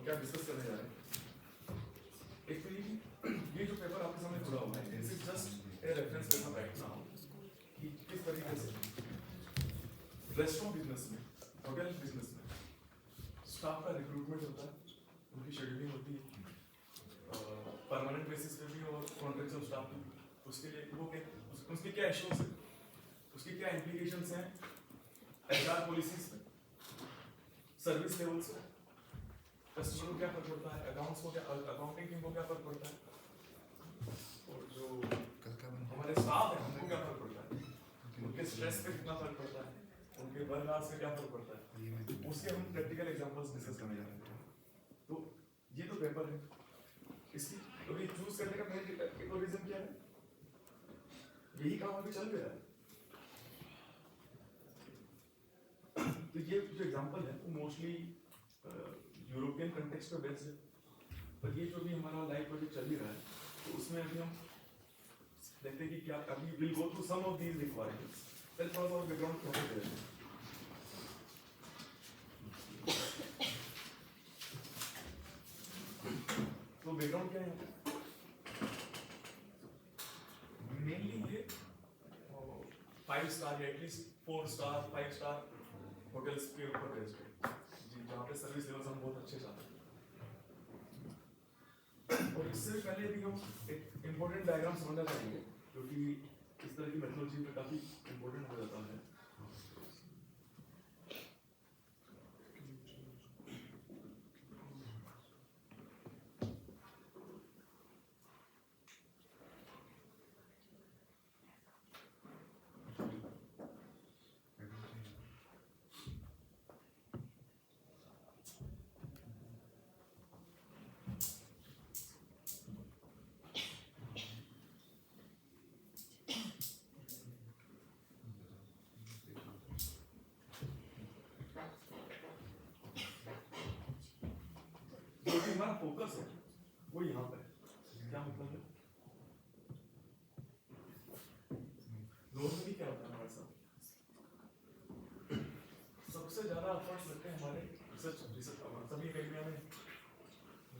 क्या डिस्कस करने जा रहे हैं। एक तो ये जो पेपर आपके सामने खुला हुआ है, this is just a reference paper right now कि किस तरीके से रेस्टोरेंट बिजनेस में, होटल बिजनेस में स्टाफ का रिक्रूटमेंट होता है, उनकी शेड्यूलिंग होती है परमानेंट बेसिस पे भी और कॉन्ट्रैक्चुअल स्टाफ भी। उसके लिए वो उसके क्या इश्यूज है, उसकी क्या इम्प्लीकेशंस हैं एचआर पॉलिसीज पे, सर्विस लेवल्स पे, कस्टमर को क्या फर्क पड़ता है, अकाउंट्स को क्या, अकाउंटिंग टीम को क्या फर्क पड़ता है, और जो हमारे स्टाफ है उनको क्या फर्क पड़ता है, उनके स्ट्रेस पे कितना फर्क पड़ता है, उनके वर्क आवर्स पे क्या फर्क पड़ता है, उसके हम प्रैक्टिकल एग्जांपल्स डिस्कस करने जा रहे हैं। तो ये तो पेपर है, इसकी तो ये चूज करने का मेन एक और रीजन क्या है, यही काम अभी चल रहा है। तो ये जो एग्जांपल है वो मोस्टली यूरोपियन कंटेक्स्ट पे बेस्ड है, पर ये जो भी हमारा लाइव प्रोजेक्ट चल ही रहा है तो उसमें अभी हम देखते हैं कि क्या अभी will go through some of these requirements, then थोड़ा सा बैकग्राउंड कैसे करें। तो बैकग्राउंड क्या है, मेनली ये 5 स्टार या एटलीस्ट 4 स्टार 5 स्टार होटल्स के ऊपर बेस्ड है, जहाँ पे सर्विस लेवल्स हम बहुत अच्छे चाहते हैं। और इससे पहले भी हम एक इम्पोर्टेंट डायग्राम समझना चाहेंगे क्योंकि इस तरह की मेथोडोलॉजी पे काफी इम्पोर्टेंट हो जाता है। जो कि हमारा फोकस है वो यहाँ पर है। क्या मतलब है, नॉर्मली क्या होता है हमारे साथ, सबसे ज्यादा एफर्ट्स लगते हैं हमारे रिसर्च सभी एकेडमिया में,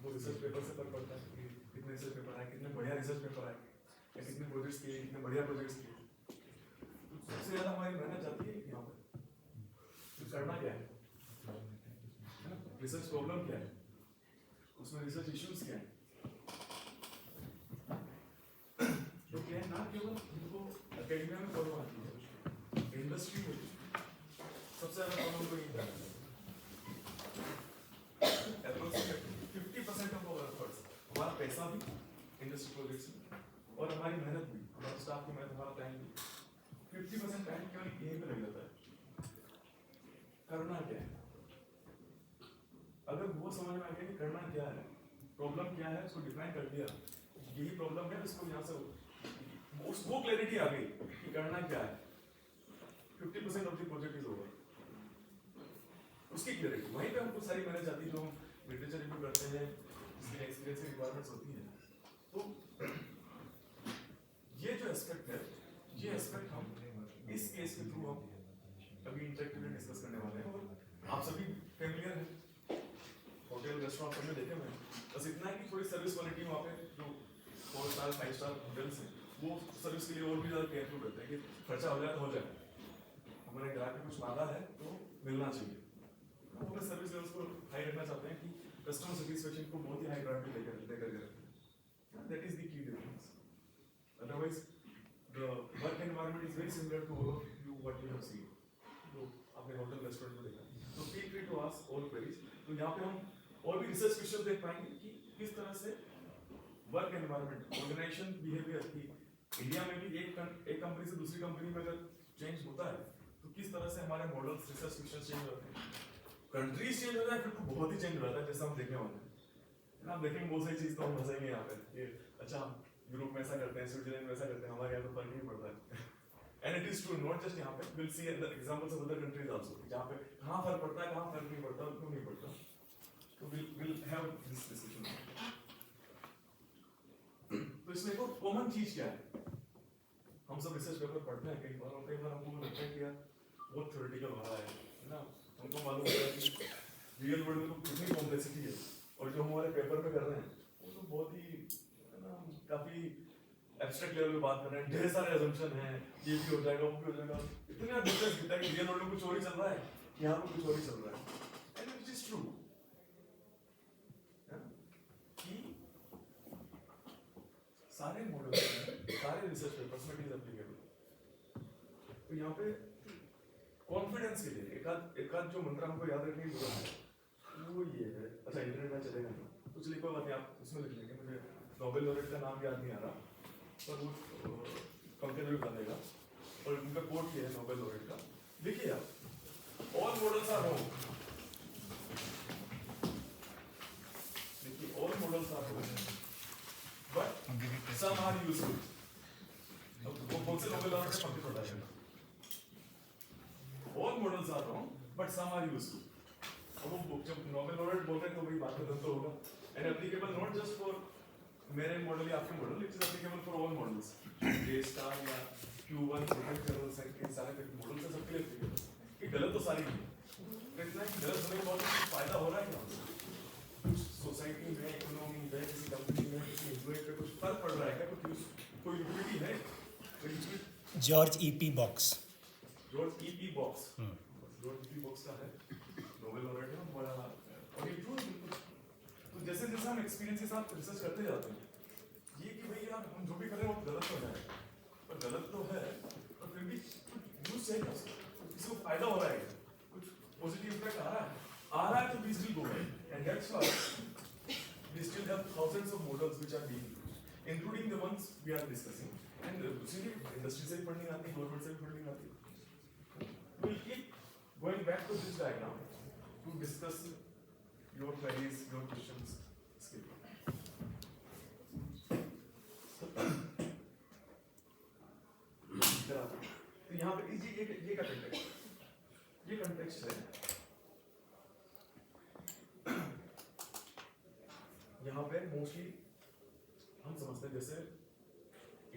वो रिसर्च पेपर से फर्क पड़ता है कि कितने रिसर्च पेपर आए, कितने बढ़िया रिसर्च पेपर आए, या कितने प्रोजेक्ट्स किए, कितने बढ़िया प्रोजेक्ट्स किए। तो सबसे ज्यादा हमारी मेहनत जाती है यहाँ पर, तो करना क्या है, रिसर्च प्रॉब्लम क्या है, उसमें रिसर्च इश्यूज क्या है, तो क्या है ना केवल उनको एकेडमिया में प्रॉब्लम आती है, इंडस्ट्री में सबसे ज्यादा प्रॉब्लम को यही है। अप्रोक्सीमेटली 50% ऑफ आवर एफर्ट्स, हमारा पैसा भी इंडस्ट्री प्रोजेक्ट्स में और हमारी मेहनत भी, हमारे स्टाफ की मेहनत, हमारा टाइम भी, 50% टाइम केवल यहीं पे लग जाता है। करना क्या है, अगर वो समझ में आ गया कि करना क्या है, प्रॉब्लम क्या है, उसको डिफाइन कर दिया, यही प्रॉब्लम है, इसको यहाँ से वो क्लैरिटी आ गई कि करना क्या है, 50% of the project is over. उसकी क्लैरिटी वहीं पे हमको सारी मेहनत जाती है, जो हम लिटरेचर रिव्यू करते हैं, इसकी एक्सपीरियंस की रिक्वायरमेंट्स होती हैं। तो ये जो एस्पेक्ट है, ये एस्पेक्ट हम इस केस के थ्रू हम अभी इंटरेक्टिवली डिस्कस करने वाले हैं। और आप सभी फैमिलियर हैं, होटल रेस्टोरेंट सब में देखे हुए हैं, बस इतना है कि थोड़ी सर्विस क्वालिटी वहाँ पे जो 4 स्टार 5 स्टार होटल्स हैं वो सर्विस के लिए और भी ज़्यादा केयरफुल रहते हैं कि खर्चा हो जाए तो हो जाए, हमारे ग्राहक ने कुछ मांगा है तो मिलना चाहिए। हम अपने सर्विस लेवल्स को हाई रखना चाहते हैं कि कस्टमर सेटिस्फेक्शन को बहुत ही हाई प्रायोरिटी लेकर के रखते हैं। That is the key difference. Otherwise the work environment is very similar to all of you what you have seen, तो आपने होटल रेस्टोरेंट में देखा। तो feel free to ask all queries. तो यहाँ पे हम और भी रिसर्च क्वेश्चन देख पाएंगे कि किस तरह से वर्क एनवायरनमेंट, ऑर्गेनाइजेशन बिहेवियर की इंडिया में भी एक कंपनी से दूसरी कंपनी में अगर चेंज होता है तो किस तरह से हमारे मॉडल्स, रिसर्च क्वेश्चन चेंज होते हैं। कंट्रीज चेंज हो जाए फिर तो बहुत ही चेंज हो जाता है, जैसा हम देखने वाले हैं ना। आप देखेंगे बहुत सारी चीज तो हम फंसेंगे यहाँ पे कि अच्छा यूरोप में ऐसा करते हैं, स्विट्जरलैंड में ऐसा करते हैं, हमारे यहाँ तो फर्क नहीं पड़ता है। And it is true, not just यहाँ पे, will see examples of other countries also, जहाँ पे कहाँ फर्क पड़ता है, कहाँ फर्क नहीं पड़ता, क्यों नहीं पड़ता। तो विल हैव दिस डिस्कशन। तो इसमें एक और कॉमन चीज क्या है, हम सब रिसर्च पेपर पढ़ते हैं कई बार, और कई बार हमको लगता है कि यार बहुत थ्योरेटिकल हो रहा है ना, हमको मालूम है कि रियल वर्ल्ड में कितनी कॉम्प्लेक्सिटी है और जो हमारे पेपर में कर रहे हैं वो तो बहुत ही है ना, काफी एब्स्ट्रैक्ट लेवल पे बात कर रहे हैं, ढेर सारे assumption हैं, ये भी हो जाएगा वो भी हो जाएगा, इतना डिफरेंस दिखता है कि रियल वर्ल्ड में कुछ और ही चल रहा है, यहाँ पे कुछ और ही चल रहा है, एंड इट इज ट्रू कि सारे मॉडल्स सारे रिसर्च पेपर्स में इट इज एप्लीकेबल। तो यहाँ पे कॉन्फिडेंस के लिए एक आध जो मंत्र हमको याद रखने की जरूरत है वो ये है। अच्छा इंटरनेट में चलेगा नहीं तो चलिए कोई बात नहीं, आप उसमें लिख लेंगे, मुझे नोबेल लॉरेट का नाम याद नहीं आ रहा पर वो कंप्यूटर भी बता देगा, और उनका कोट ये है नोबेल लॉरेट का, देखिए आप ऑल मॉडल्स आर रॉन्ग, देखिए all models are wrong but some are useful. अब वो कौन से नोबेल लॉरेट का पता है, all models are wrong but some are useful। अब वो जब नोबेल लॉरेट बोल रहे हैं तो वही बात खत्म तो होगा, and applicable not just for मेरे मॉडल या आपके model, it is applicable for all models, J star या Q1 सेकंड जनरल साइंस के सारे मॉडल से सबके लिए applicable। ये गलत तो सारी है, तो इतना कि गलत होने के बाद कुछ फायदा हो रहा है क्या, कुछ सोसाइटी में, इकोनॉमी में, किसी कंपनी में, किसी एम्प्लॉय पे कुछ फर्क पड़ रहा है क्या, कुछ कोई यूटिलिटी है, कोई George E.P. Box George E.P. Box, George E.P. Box का है नोबेल लॉरेट है बड़ा, और ये ट्रू है। तो जैसे जैसे हम एक्सपीरियंस के साथ रिसर्च करते जाते हैं ये कि भाई यार हम जो भी कर रहे हैं वो गलत हो जाए, पर गलत तो है और फिर भी कुछ यूज चाहिए उसका, किसी को फायदा हो रहा है, कुछ पॉजिटिव इफेक्ट आ रहा है तो we still go and that's why we still have thousands of models which are being used including the ones we are discussing, and दूसरी इंडस्ट्री से भी फंडिंग आती है, गवर्नमेंट से भी फंडिंग आती है। We'll keep going back to this diagram to discuss your queries, your questions. तो यहाँ पे ये का कंटेक्स्ट है, यहाँ पे मोस्टली हम समझते हैं जैसे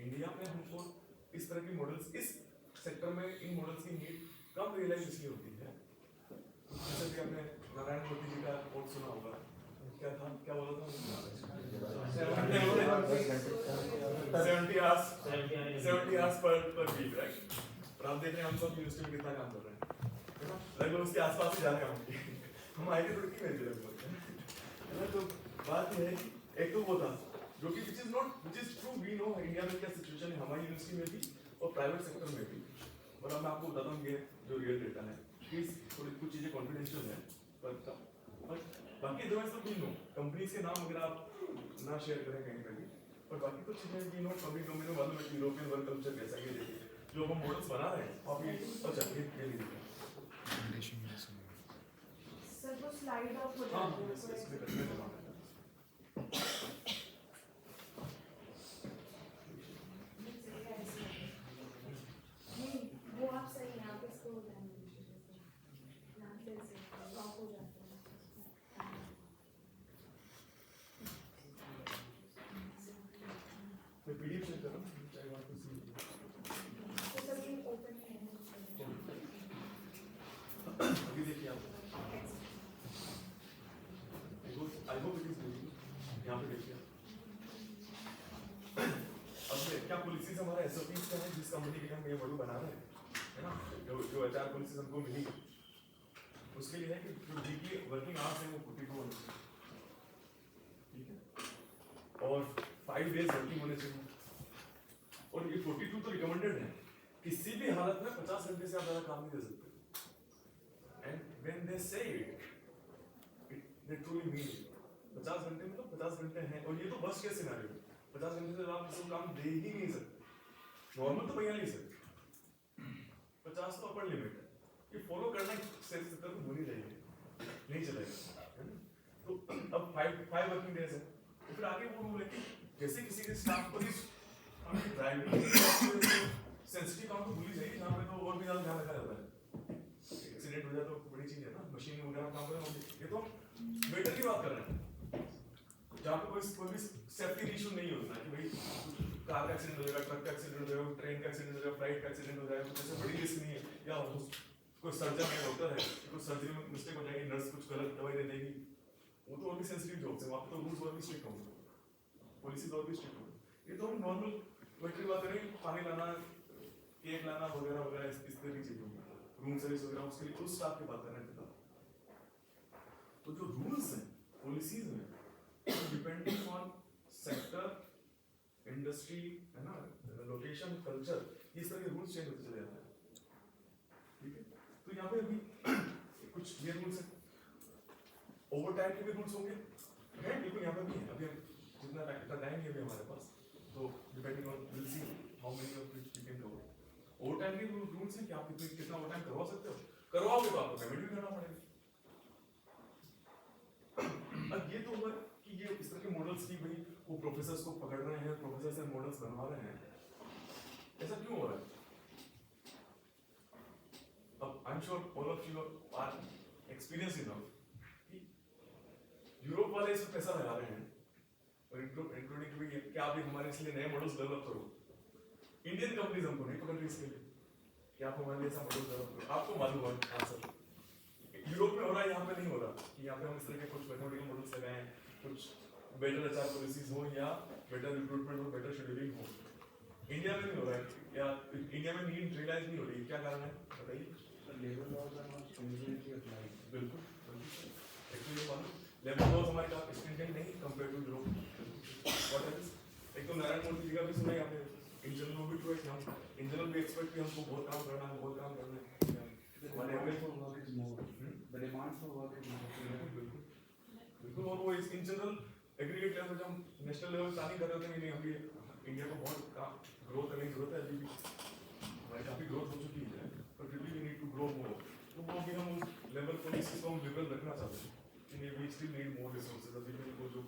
इंडिया में हमको इस तरह की मॉडल्स इस सेक्टर में इन मॉडल्स की नीड कब रियलाइज इसलिए होती है, जैसे कि आपने नारायण मूर्ति जी का कोट सुना होगा, क्या था, क्या बोला था, 70 hours per week, right? और आप देख रहे हैं हम सब यूनिवर्सिटी में कितना काम कर रहे हैं, है ना, लगभग उसके आसपास ही जा रहे हैं हम आएंगे तो कितनी मेहनत लगभग, है ना। तो बात ये है कि एक तो वो था जो कि which is true, we know India में क्या सिचुएशन है हमारी यूनिवर्सिटी में भी और प्राइवेट सेक्टर में भी, और अब मैं आपको बताता हूँ ये जो रियल डेटा है, प्लीज थोड़ी कुछ चीजें कॉन्फिडेंशियल है, पर बाकी अदरवाइज तो वी नो, कंपनीज के नाम वगैरह आप ना शेयर करें कहीं पे भी, पर बाकी तो चीजें वी नो, कभी कभी तो मालूम है कि यूरोपियन वर्क कल्चर कैसा है, ये देखिए जो हम मॉडल्स बना रहे हैं आप ये, अच्छा ये लीजिए सर वो स्लाइड ऑफ हो हाँ जाता है इसमें करने के बाद नहीं वो आप सही यहाँ पे इसको हो जाएंगे, यहाँ से ऑफ हो जाता है। मैं पीडीएफ शेयर कर रहा हूँ, चाहे आप कुछ तो सर ये ओपन है अभी देखिए आप, I hope it is good, यहाँ पे देखिए अब क्या पॉलिसीज हमारा एसओपीज का है जिस कंपनी के लिए हम ये मॉडल बना रहे हैं, है ना, जो एचआर पॉलिसीज हमको मिली उसके लिए है कि जो वीकली वर्किंग आवर्स है वो 42 होने चाहिए, ठीक है, और 5 डेज वर्किंग होने चाहिए, और ये 42 तो रिकमेंडेड है, किसी भी हालत में 50 घंटे से आप ज़्यादा काम नहीं दे सकते, एंड व्हेन दे से it they truly mean it, 50 घंटे मतलब 50 घंटे हैं, और ये तो वर्स्ट केस सिनेरियो, 50 घंटे से आप किसी को काम दे ही नहीं सकते, नॉर्मल तो 42 सकते, 50 तो अपर लिमिट है, ये फॉलो करना सेल्स सेक्टर में होनी चाहिए, नहीं चलेगा, है ना। तो अब 5 वर्किंग डेज है, तो फिर आगे वो रूल है कि जैसे किसी के स्टाफ को ड्राइविंग सेंसिटिव काम तो भूल ही जाइए, जहाँ पे तो और भी ज़्यादा ध्यान रखा जाता है, एक्सीडेंट हो जाए तो बड़ी चीज़ है ना, मशीन वगैरह काम करें, ये तो वेटर की बात कर रहे हैं, जहाँ पे कोई भी सेफ्टी इशू नहीं होता कि भाई कार का एक्सीडेंट हो जाएगा, ट्रक का एक्सीडेंट हो जाएगा, ट्रेन का एक्सीडेंट हो जाएगा, फ्लाइट का एक्सीडेंट हो जाएगा, कुछ ऐसे बड़ी रिस्क नहीं है, या कोई सर्जन है, डॉक्टर है, कुछ सर्जरी में मिस्टेक हो जाएगी, नर्स कुछ गलत दवाई दे देगी, वो तो और भी सेंसिटिव जॉब्स है, वहाँ पे तो रूल्स और भी स्ट्रिक्ट होंगे, पॉलिसीज और भी स्ट्रिक्ट होंगे। ये तो हम नॉर्मल वेटरी बात करें, पानी लाना, केक लाना वगैरह वगैरह इस तरह की चीज़ों में, रूम सर्विस वगैरह, उसके लिए उस स्टाफ की बात कर रहे थे। तो जो रूल्स हैं पॉलिसीज में, डिपेंडिंग ऑन सेक्टर, इंडस्ट्री, है ना, लोकेशन, कल्चर, इस तरह के रूल्स चेंज होते चले जाते हैं। ठीक है, तो यहाँ पे अभी कुछ ये रूल्स हैं, ओवर टाइम के भी रूल्स होंगे, है बिल्कुल, यहाँ पे भी है। अभी हम जितना टाइम है अभी हमारे पास, तो depending on will see how many of it you can cover. Over time के रूल्स हैं कि आप कितना ओवर टाइम करवा सकते हो, करवाओगे तो आपको पेमेंट भी करना पड़ेगा। अब ये तो हुआ कि ये इस तरह के मॉडल्स की भाई वो प्रोफेसर्स को पकड़ रहे हैं, प्रोफेसर से मॉडल्स बनवा रहे हैं, ऐसा क्यों हो रहा है? अब I am sure all of you are experience enough कि यूरोप वाले इसमें पैसा लगा रहे हैं, और इंक्लूडिंग भी क्या आप हमारे इसलिए नए मॉडल्स डेवलप करो। इंडियन कंपनीज हमको नहीं पकड़ रही इसके लिए कि आप हमारे लिए ऐसा मॉडल डेवलप करो। आपको मालूम है आंसर यूरोप में हो रहा है, यहाँ पे नहीं हो रहा कि यहाँ पे हम इस तरह के कुछ मैथमेटिकल मॉडल्स लगाए हैं, कुछ बेटर एचआर पॉलिसीज हो या बेटर रिक्रूटमेंट हो, बेटर शेड्यूलिंग हो। इंडिया में नहीं हो रहा है, या इंडिया में नीड रियलाइज नहीं हो रही, क्या कारण है बताइए? Labour laws are not stringently applied. बिल्कुल एक्चुअली मालूम लेबर लॉज हमारे काफी स्ट्रिंजेंट नहीं compare to Europe. What is एक तो नारायण मूर्ति जी का भी सुना है आपने, इन जनरल भी ट्रू है कि हम इन जनरल भी एक्सपेक्ट कि हमको बहुत काम करना है, बहुत काम करना है, हमारे average for work is more, the demand for work is more. बिल्कुल, और वो इस इन जनरल एग्रीगेट लेवल जब हम नेशनल लेवल प्लानिंग कर रहे थे, नहीं अभी इंडिया को बहुत काम ग्रोथ करने की जरूरत है, अभी भी हमारी काफी ग्रोथ हो चुकी है, पर फिर भी we need to grow more. तो वो भी हम उस लेवल पॉलिसीज को हम लिबरल रखना चाहते हैं कि we still need more resources. अभी भी वो जो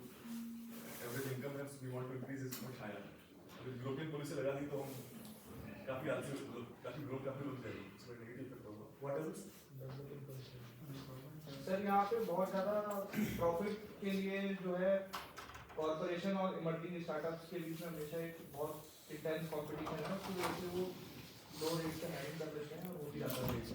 एवरेज इनकम है we want to increase is much higher. अगर यूरोपियन पॉलिसी लगा दी तो हम काफी आलसी, काफी ग्रोथ काफी रुक जाएगी, उसमें नेगेटिव इफेक्ट होगा। What else? सर यहाँ पे बहुत ज़्यादा प्रॉफिट के लिए जो है कॉर्पोरेशन और इमर्जिंग स्टार्टअप्स के बीच में हमेशा एक बहुत इंटेंस कंपटीशन है, उसकी वजह से वो लो रेट से हायरिंग कर देते हैं और वो भी ज़्यादा रेट से।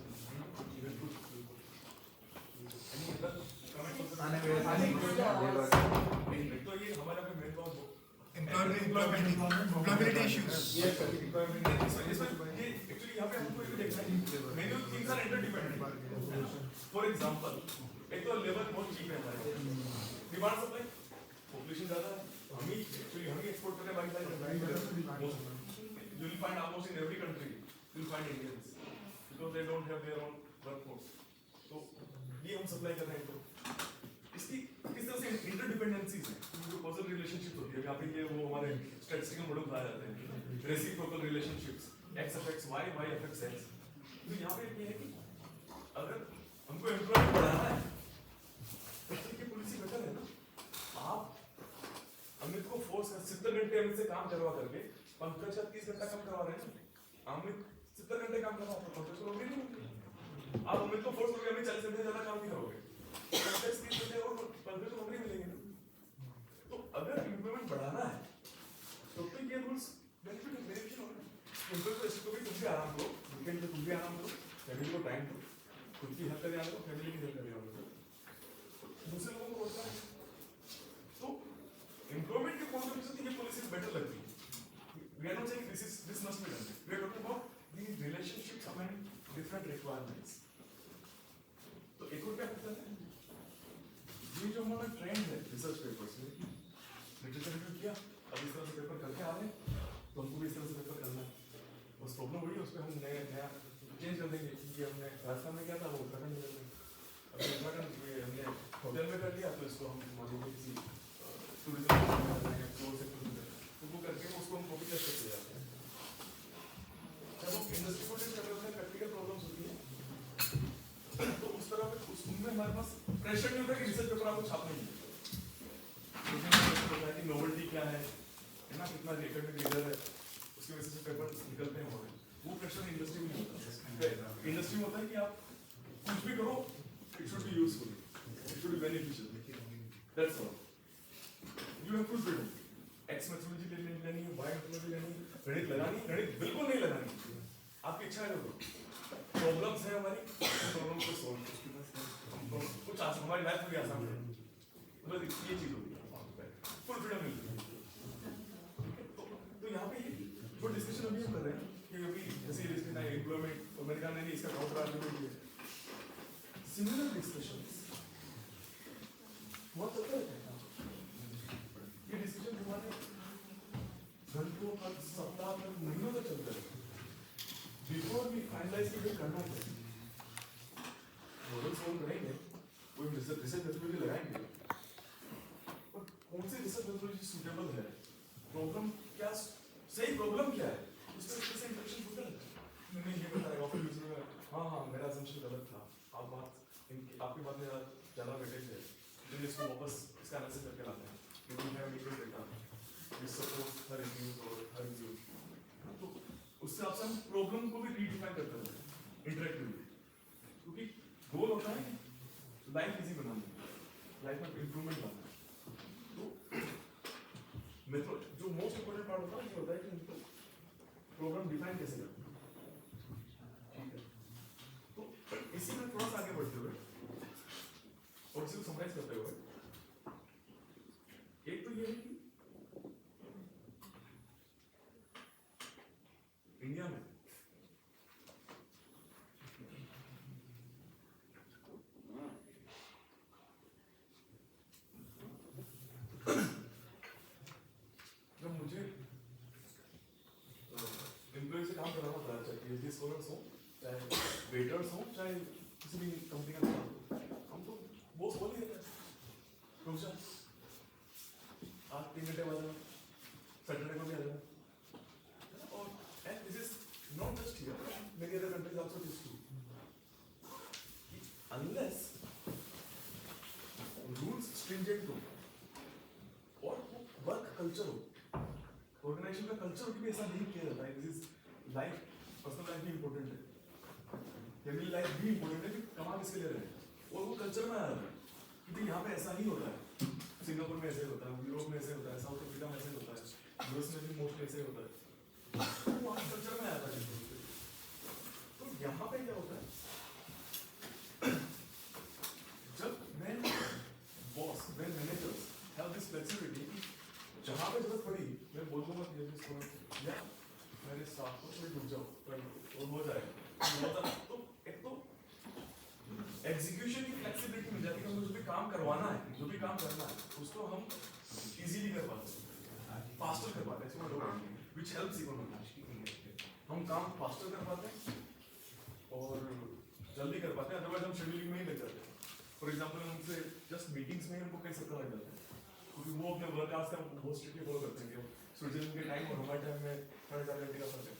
तो ये हमारा पे main problem employability issues. Yes sir, requirement ये एक्चुअली यहाँ पे हमको ये देखना है many things are interdependent. For example एक तो लेबर बहुत चीप है हमारे, डिमांड सप्लाई, पॉपुलेशन ज्यादा है, हम ही एक्सपोर्ट करने वाली सारी you will find almost in every country you will find Indians because they don't have their own workforce. तो ये हम सप्लाई कर रहे हैं। तो इसकी किस तरह से इंटरडिपेंडेंसीज है, जो कॉजल रिलेशनशिप होती है, यहाँ पे ये वो हमारे स्टैटिस्टिकल मॉडल बताए जाते हैं, reciprocal relationships, x affects y, y affects x। तो यहाँ पे ये है कि अगर हमको एम्प्लॉयमेंट बढ़ाना है तो ये पॉलिसी बेटर है ना। आप अमित को फोर्स 70 घंटे अमित से काम करवा करके पंकज का 30 घंटा कम करवा रहे हैं ना। अमित 70 घंटे काम करवा तो पंकज को नौकरी नहीं मिलेगी। आप अमित को फोर्स करके अमित 40 घंटे ज्यादा काम नहीं करोगे, पंकज 30 घंटे और पंकज को नौकरी मिलेगी ना। तो अगर एम्प्लॉयमेंट बढ़ाना है तो ये रूल्स बेनिफिट होगा। उनको तो इसको भी तुम भी आराम करो, वीकेंड पे तुम भी आराम करो, फैमिली को टाइम दो, खुद की हेल्प करने आने दो, फैमिली की हेल्प करने आने दो, दूसरे लोगों को रोजगार दो। तो एम्प्लॉयमेंट के पॉइंट ऑफ व्यू से ये पॉलिसी बेटर लगती है। We are not saying this must be done, we are talking about the relationships among different requirements. तो एक और क्या होता है, ये जो हमारा ट्रेंड है रिसर्च पेपर्स में, लिटरेचर रिव्यू किया, अब इस तरह से पेपर करके आ रहे हैं, तो हमको भी इस तरह से पेपर करना है। बस प्रॉब्लम वही है, उस पर हम नया चेंज कर देंगे कि हमने राजस्थान में किया था वो उत्तराखंड में कर देंगे। अभी उत्तराखंड हमने होटल में कर लिया तो इसको हम मान लीजिए किसी टूरिज्म तो वो करके उसको हम कॉपी टेस्ट करते जाते हैं। जब हम इंडस्ट्री को टेस्ट कर रहे होते हैं, प्रैक्टिकल प्रॉब्लम्स होती है, तो उस तरह पे उसमें हमारे पास प्रेशर नहीं होता कि रिसर्च पेपर आपको छापना ही है, कि नोवेल्टी क्या है ना, कितना एकेडमिक रीडर है, उसकी वजह से पेपर निकलते हैं हमारे। वो प्रेशर इंडस्ट्री में होता है। इंडस्ट्री में होता है कि आप कुछ भी करो, it should be useful, it should be beneficial, that's all. You have full freedom, x methodology लेनी है, वाई मेथोडोलॉजी लेनी है, गणित लगानी, गणित बिल्कुल नहीं लगानी, आपकी इच्छा है तो। प्रॉब्लम्स है हमारी, प्रॉब्लम को सॉल्व कुछ हमारी लाइफ में आसान है। मतलब ये चीज होती है, फुल फ्रीडम मिलती है। तो यहाँ पे जो डिस्कशन अभी हम कर रहे हैं कि अभी जैसे इसके ना एम्प्लॉयमेंट, तो मैंने कहा नहीं इसका काउंटर आर्गुमेंट है, सिमिलर डिस्कशंस बहुत चलता रहता है। ये डिस्कशन हमारे घंटों का, सप्ताह तक, महीनों तक चलता है। बिफोर वी फाइनलाइज कि करना क्या है, मॉडल सोल्व करेंगे, कोई रिसर्च मेथोडोलॉजी लगाएंगे, और कौन सी रिसर्च मेथोडोलॉजी सूटेबल है, प्रॉब्लम क्या, सही प्रॉब्लम क्या है, उसका कैसे इंटरेक्शन होता है। मैंने ये बताया ऑफर यूजर में, हाँ मेरा असम्पशन गलत था, आप बात इनकी आपकी बात में ज़्यादा वेटेज है, तो इसको वापस इसका एनालिसिस करके लाते हैं, क्योंकि है मीटर डेटा विच सपोर्ट्स हर न्यूज़ और हर न्यूज़, तो उससे आपसे हम प्रॉब्लम को भी रीडिफाइन करते हैं इंटरेक्टिवली, क्योंकि गोल होता है लाइफ इजी बनाना, लाइफ में इम्प्रूवमेंट लाना। तो मेथड जो मोस्ट इम्पोर्टेंट पार्ट होता है ये होता है कि उनको प्रॉब्लम डिफाइन कैसे करना, ठीक है। तो इसी में थोड़ा सा आगे बढ़ते हुए और इसी को समराइज करते हुए, एक तो ये है कि इंडिया में जब मुझे एम्प्लॉय से काम कराना होता है, चाहे पीएचडी स्कॉलर्स हो, चाहे वेटर्स हो, चाहे किसी भी कंपनी का काम हो, हम तो बॉस बोल ही देते हैं, रुक जा, आज 3 घंटे बाद आना, सैटरडे को भी आ जाना, और and this is not just here, many other countries also this too, unless rules stringent हो और वर्क कल्चर हो, ऑर्गेनाइजेशन का कल्चर भी ऐसा नहीं किया जाता है, this is life, personal life भी इंपॉर्टेंट है, फैमिली लाइफ भी इंपॉर्टेंट है कि कमा किसके लिए रहे हैं, और वो कल्चर में आ रहा है कि भाई यहाँ पे ऐसा ही होता है, सिंगापुर में ऐसे होता है, यूरोप में ऐसे होता है, साउथ अफ्रीका में ऐसे होता है, यूएस में भी मोस्टली ऐसे होता है, तो वहाँ कल्चर में आता है। तो यहाँ पे क्या होता है, जब when boss, when managers have this flexibility, जहाँ पे जरूरत पड़ी मैं बोल दूंगा कि जब इसको या मेरे स्टाफ को थोड़ी रुक जाओ, तो हो जाएगा, तो एक तो एग्जीक्यूशन की फ्लेक्सिबिलिटी मिल जाती है, हमें जो भी काम करवाना है, जो भी काम करना है, उसको हम इजीली कर पाते हैं, फास्टर कर पाते हैं, विच हेल्प्स इकोनॉमी, हम काम फास्टर कर पाते हैं और जल्दी कर पाते हैं, अदरवाइज हम शेड्यूलिंग में ही लग जाते हैं। फॉर एग्जाम्पल उनसे जस्ट मीटिंग्स में हमको कई सप्ताह लग जाते हैं, क्योंकि वो अपने वर्क आवर्स का बहुत स्ट्रिक्टली फॉलो करते हैं, स्विट्जरलैंड के टाइम और हमारे टाइम में 4.5 घंटे का फर्क है,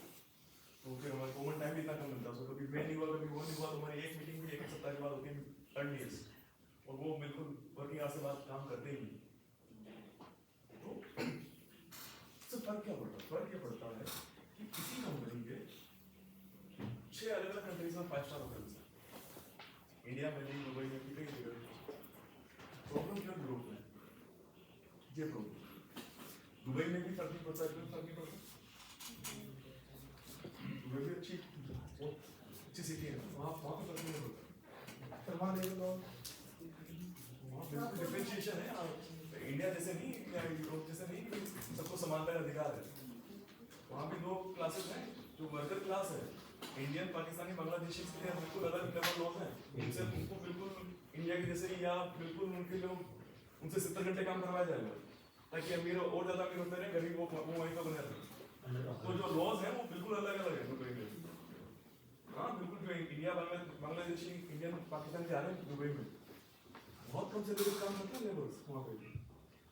तो फिर हमारा कॉमन टाइम भी इतना कम मिलता है, कभी मैं नहीं हुआ कभी वो नहीं हुआ, तो हमारी एक मीटिंग भी एक सप्ताह के बाद होती है अर्लीस्ट, और वो बिल्कुल वर्किंग आवर्स के बाद काम करते ही नहीं। तो इससे फर्क क्या पड़ता है? फर्क ये पड़ता है कि किसी कंपनी के 6 अलग-अलग कंट्रीज में 5 स्टार होटल्स हैं, इंडिया में नहीं, दुबई में, कई जगह। प्रॉब्लम क्या यूरोप में, ये प्रॉब्लम दुबई में भी फर्क नहीं पड़ता, इसमें फर्क नहीं पड़ता, दुबई भी अच्छी सिटी है, वहाँ पे फर्क नहीं पड़ता, फिर वहाँ ले लो, वहाँ बिल्कुल डिफरेंशिएशन है, इंडिया जैसे नहीं या यूरोप जैसे नहीं कि सबको समानता का अधिकार है, वहाँ भी 2 क्लासेस हैं, जो वर्कर क्लास है, इंडियन, पाकिस्तानी, बांग्लादेशी के लिए बिल्कुल अलग लेवल लॉज हैं, उनसे उनको बिल्कुल इंडिया के जैसे ही या बिल्कुल उनके लोग उनसे 70 घंटे काम करवाया जाएगा, ताकि अमीर और ज़्यादा अमीर होते रहे, गरीब वो वहीं पर बने रहे, तो जो लॉज हैं वो बिल्कुल अलग अलग है दुबई में, हाँ बिल्कुल, जो इंडिया बांग्लादेशी इंडियन पाकिस्तान के आ रहे हैं दुबई में बहुत कम से लोग काम करते हैं लेबर्स वहाँ पे,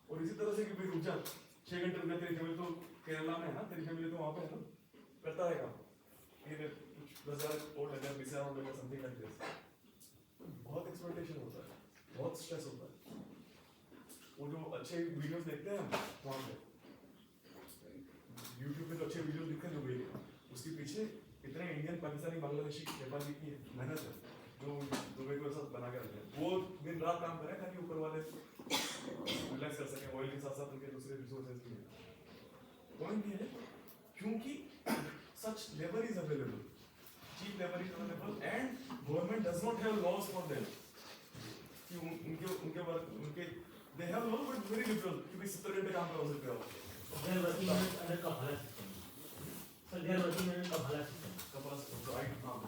और इसी तरह से कि भाई रुक जा 6 घंटे रुक जा, तेरी फैमिली तो केरला में है ना, तेरी फैमिली तो वहाँ पे है ना, करता रहेगा ये कुछ 10,000 और लगा, 20,000 और लगा, समथिंग लाइक दिस, बहुत एक्सप्लॉइटेशन होता है, बहुत स्ट्रेस होता है। वो जो अच्छे वीडियोस देखते हैं हम वहाँ पे यूट्यूब पे, जो अच्छे वीडियोस दिखते हैं दुबई के, उसके पीछे इतने इंडियन, पाकिस्तानी, बांग्लादेशी, नेपाली की मेहनत है जो दुबई को साथ बना के रखते हैं, वो दिन रात काम करें ताकि ऊपर वाले रिलैक्स कर सकें, ऑयल के साथ साथ उनके दूसरे रिसोर्सेज भी हैं। पॉइंट ये है क्योंकि such labor is available, cheap labor is available, and government does not have laws for them कि उनके वर्क उनके they have no but very liberal कि भाई 70 घंटे काम करा सकते हो They are working under Kapala system. So they are working under Kapala system. कपास तो आई नाम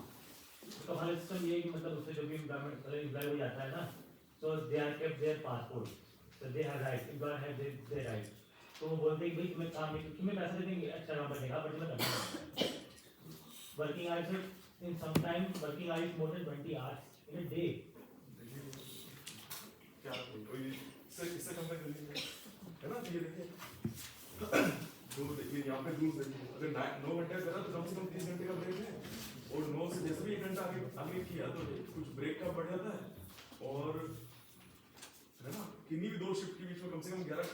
Kapala system ये है कि मतलब उससे जो भी employment मतलब employee हो जाता है ना, so they are kept their passport. So they have right. Employer have their right. तो वो बोलते हैं कि भाई तुम्हें काम नहीं, तुम्हें पैसे दे देंगे एक्स्ट्रा काम करने का, बट तुम्हें करना है. Working hours in some time working hours more than 20 hours in a day. क्या कोई इससे कंपेयर कर लीजिए है ना ये देखिए दोनों देखिए यहाँ पे रूल्स देखिए अगर 9 घंटे करा तो कम से कम 30 घंटे का ब्रेक है और 9 से जैसे भी 1 घंटा आगे आगे किया तो कुछ ब्रेक का बढ़ जाता है और है ना किन्हीं भी 2 शिफ्ट के बीच में कम से कम 11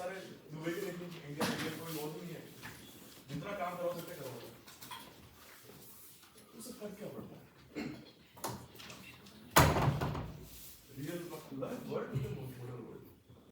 सारे दुबई के देखिए इंडिया में कोई लॉस नहीं है जितना काम करवा सकते करवा उससे फर्क क्या पड़ता है रियल वर्ल्ड